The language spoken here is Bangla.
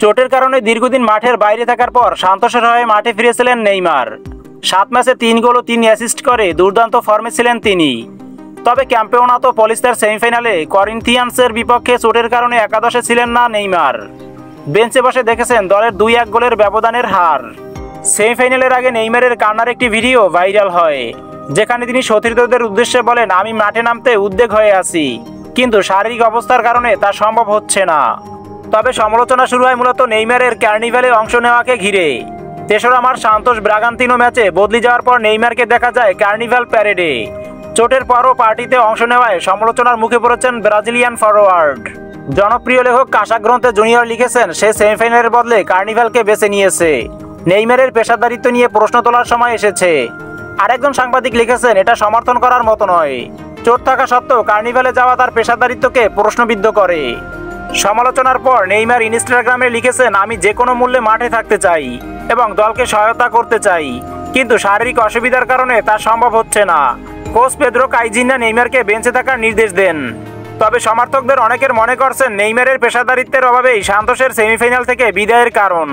চোটের কারণে দীর্ঘদিন মাঠের বাইরে থাকার পর সান্তোসের হয়ে মাঠে ফিরেছিলেন নেইমার। 7 ম্যাচে 3 গোল ও 3 অ্যাসিস্ট করে দুর্দান্ত ফর্মে ছিলেন তিনি। তবে ক্যাম্পিওনাতো পলিস্তার সেমিফাইনালে করিন্থিয়ান্সের বিপক্ষে চোটের কারণে একাদশে ছিলেন না নেইমার। বেঞ্চে বসে দেখেছেন দলের 2-1 গোলের ব্যবধানের হার। সেমিফাইনালের আগে নেইমারের কান্নার একটি ভিডিও ভাইরাল হয়, যেখানে তিনি সতীর্থদের উদ্দেশ্যে বলেন, আমি মাঠে নামতে উদ্বেগ হয়ে আছি, কিন্তু শারীরিক অবস্থার কারণে তা সম্ভব হচ্ছে না। তবে সমালোচনা শুরু হয় মূলত নেইমারের কার্নিভালে অংশ নেওয়াকে ঘিরে। 3রা মার্চ সান্তোস ব্রাগান্তিনো ম্যাচে বদলি যাওয়ার পর নেইমারকে দেখা যায় কার্নিভাল প্যারেডে। চোটের পরও পার্টিতে অংশ নেওয়ায় সমালোচনার মুখে পড়েছেন ব্রাজিলিয়ান ফরোয়ার্ড। জনপ্রিয় লেখক কাসাগ্রন্থে জুনিয়র লিখেছেন, সে সেমিফাইনালের বদলে কার্নিভালকে বেছে নিয়েছে। নেইমারের পেশাদারিত্ব নিয়ে প্রশ্ন তোলার সময় এসেছে। আরেকজন সাংবাদিক লিখেছেন, এটা সমর্থন করার মতো নয়। চোট থাকা সত্ত্বেও কার্নিভালে যাওয়া তার পেশাদারিত্বকে প্রশ্নবিদ্ধ করে। সমালোচনার পর নেইমার ইনস্টাগ্রামে লিখেছেন, আমি যে কোনো মূল্যে মাঠে থাকতে চাই এবং দলকে সহায়তা করতে চাই, কিন্তু শারীরিক অসুবিধার কারণে তা সম্ভব হচ্ছে না। কোচ পেদ্রো কাইজিনা নেইমারকে বেঞ্চে থাকার নির্দেশ দেন। তবে সমর্থকদের অনেকের মনে করছেন নেইমারের পেশাদারিত্বের অভাবেই সান্তোসের সেমিফাইনাল থেকে বিদায়ের কারণ।